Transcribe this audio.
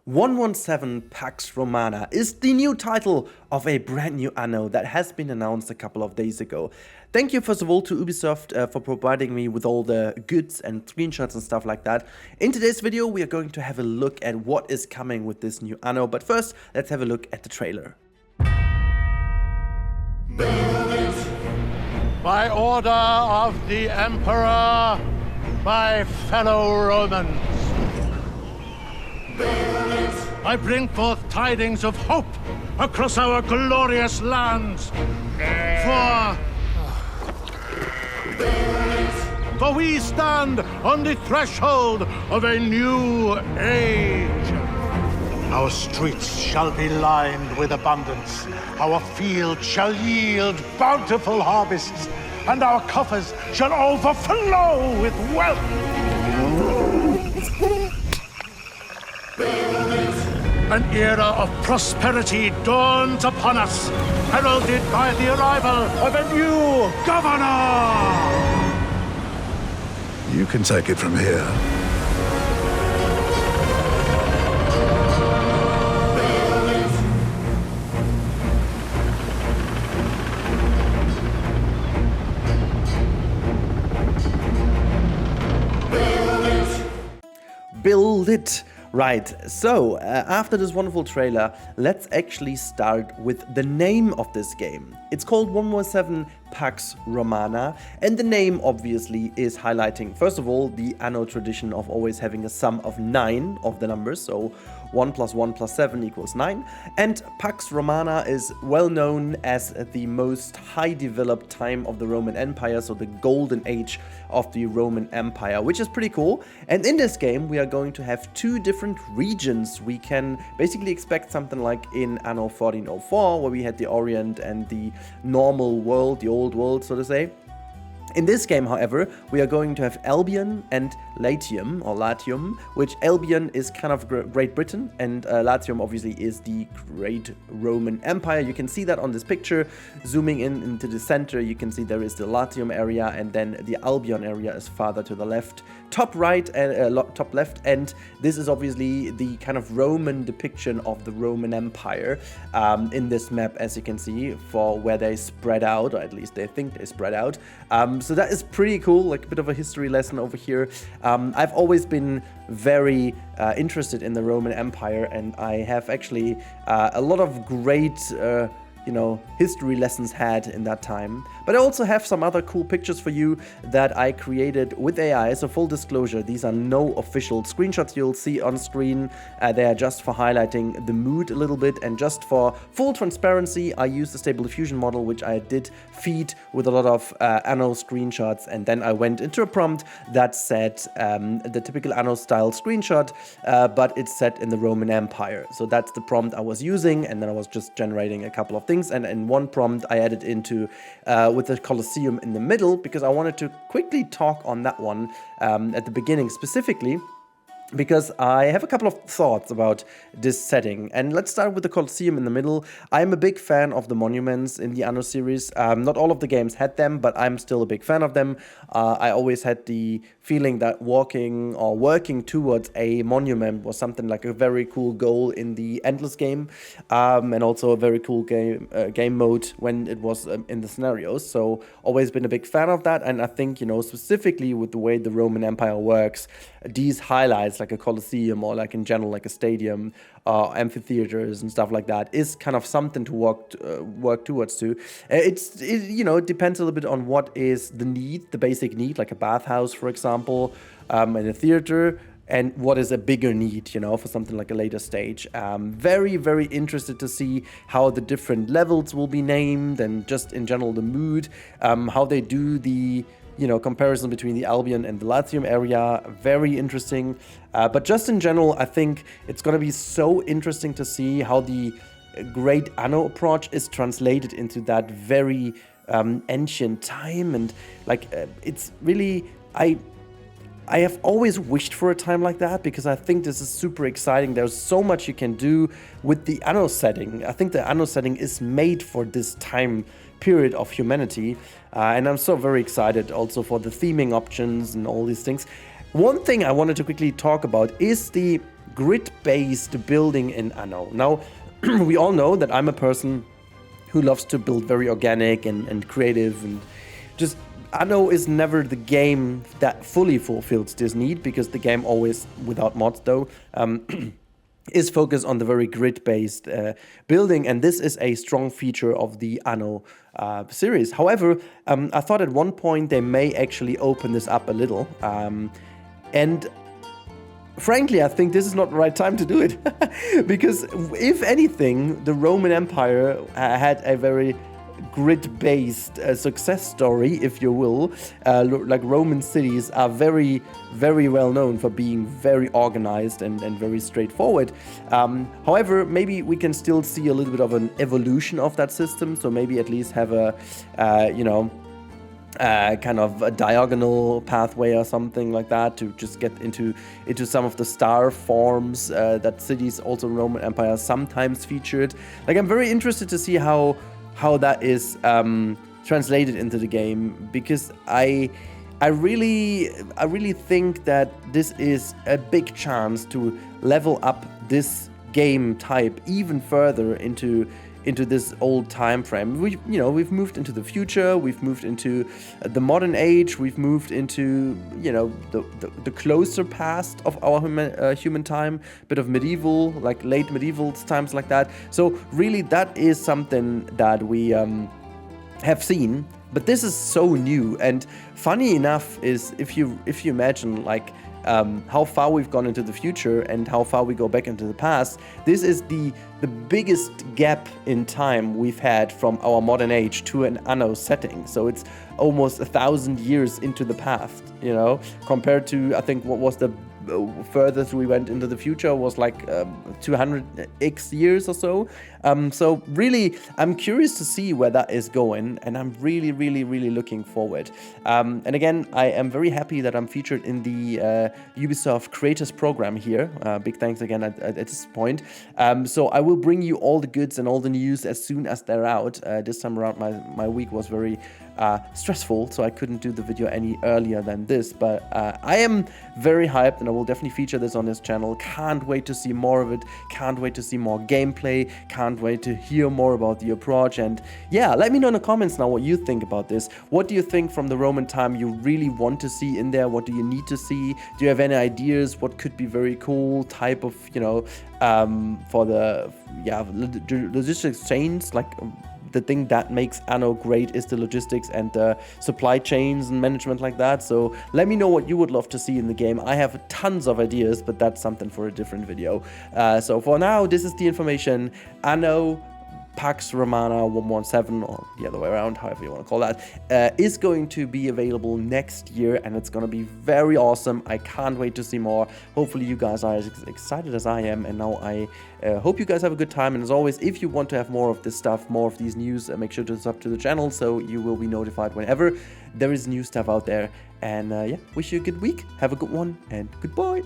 117 PAX Romana is the new title of a brand new Anno that has been announced a couple of days ago. Thank you first of all to Ubisoft for providing me with all the goods and screenshots and stuff like that. In today's video we are going to have a look at what is coming with this new Anno, but first let's have a look at the trailer. By order of the Emperor, my fellow Romans, I bring forth tidings of hope across our glorious lands. For we stand on the threshold of a new age. Our streets shall be lined with abundance. Our fields shall yield bountiful harvests, and our coffers shall overflow with wealth. An era of prosperity dawns upon us, heralded by the arrival of a new governor! You can take it from here. Build it! Right, so after this wonderful trailer, let's actually start with the name of this game. It's called 117 PAX Romana, and the name obviously is highlighting, first of all, the Anno tradition of always having a sum of 9 of the numbers, so 1 plus 1 plus 7 equals 9, and PAX Romana is well known as the most high developed time of the Roman Empire, so the golden age of the Roman Empire, which is pretty cool. And in this game we are going to have two different regions. We can basically expect something like in Anno 1404, where we had the Orient and the normal world, the old world, so to say. In this game, however, we are going to have Albion and Latium, or Latium, which Albion is kind of Great Britain, and Latium obviously is the Great Roman Empire. You can see that on this picture. Zooming in into the center, you can see there is the Latium area, and then the Albion area is farther to the left, top right and top left, and this is obviously the kind of Roman depiction of the Roman Empire in this map, as you can see, for where they spread out, or at least they think they spread out. So that is pretty cool, like a bit of a history lesson over here. I've always been very interested in the Roman Empire, and I have actually a lot of great history lessons had in that time. But I also have some other cool pictures for you that I created with AI. So full disclosure, these are no official screenshots you'll see on screen. They are just for highlighting the mood a little bit, and just for full transparency, I used the Stable Diffusion model, which I did feed with a lot of Anno screenshots, and then I went into a prompt that said the typical Anno style screenshot, but it's set in the Roman Empire. So that's the prompt I was using, and then I was just generating a couple of things. And in one prompt I added into with the Colosseum in the middle, because I wanted to quickly talk on that one at the beginning specifically, because I have a couple of thoughts about this setting. And let's start with the Colosseum in the middle. I'm a big fan of the monuments in the Anno series. Not all of the games had them, but I'm still a big fan of them. I always had the feeling that walking or working towards a monument was something like a very cool goal in the Endless game, and also a very cool game mode when it was in the scenarios. So always been a big fan of that, and I think, specifically with the way the Roman Empire works, these highlights like a Colosseum, or like in general like a stadium, amphitheaters and stuff like that, is kind of something to work towards too. It depends a little bit on what is the need, the basic need, like a bathhouse, for example, and a theater, and what is a bigger need, for something like a later stage. Very, very interested to see how the different levels will be named, and just in general the mood, how they do the comparison between the Albion and the Latium area. Very interesting. But just in general, I think it's going to be so interesting to see how the great Anno approach is translated into that very ancient time. And it's really, I have always wished for a time like that, because I think this is super exciting. There's so much you can do with the Anno setting. I think the Anno setting is made for this time period of humanity, and I'm so very excited also for the theming options and all these things. One thing I wanted to quickly talk about is the grid-based building in Anno. Now, we all know that I'm a person who loves to build very organic and creative, and just Anno is never the game that fully fulfills this need, because the game always, without mods though, is focused on the very grid-based building, and this is a strong feature of the Anno series. However, I thought at one point they may actually open this up a little, and frankly, I think this is not the right time to do it, because if anything, the Roman Empire had a very grid-based success story, if you will. Like Roman cities are very, very well known for being very organized and very straightforward. However, maybe we can still see a little bit of an evolution of that system, so maybe at least have a, kind of a diagonal pathway or something like that to just get into some of the star forms that cities, also Roman Empire, sometimes featured. Like, I'm very interested to see how that is translated into the game, because I really think that this is a big chance to level up this game type even further into this old time frame. We've moved into the future, we've moved into the modern age, we've moved into the closer past of our human time, bit of medieval, like late medieval times like that. So really, that is something that we have seen, but this is so new. And funny enough is, if you imagine like how far we've gone into the future and how far we go back into the past, this is the biggest gap in time we've had from our modern age to an Anno setting. So it's almost 1,000 years into the past, compared to, I think, what was the furthest we went into the future was like 200x years or so. So really, I'm curious to see where that is going, and I'm really, really, really looking forward. And again, I am very happy that I'm featured in the Ubisoft Creators Program here. Big thanks again at this point. So I will bring you all the goods and all the news as soon as they're out. This time around, my week was very stressful, so I couldn't do the video any earlier than this, but I am very hyped, and I will definitely feature this on this channel. Can't wait to see more of it, can't wait to see more gameplay, can't wait to hear more about the approach. And yeah, let me know in the comments now what you think about this. What do you think from the Roman time you really want to see in there? What do you need to see? Do you have any ideas what could be very cool type of, for the logistics chains? Like, the thing that makes Anno great is the logistics and the supply chains and management like that. So let me know what you would love to see in the game. I have tons of ideas, but that's something for a different video. So for now, this is the information. Anno PAX Romana 117, or the other way around, however you want to call that, is going to be available next year, and it's going to be very awesome. I can't wait to see more. Hopefully you guys are as excited as I am, and now I hope you guys have a good time. And as always, if you want to have more of this stuff, more of these news, make sure to sub to the channel so you will be notified whenever there is new stuff out there. And yeah, wish you a good week, have a good one, and goodbye.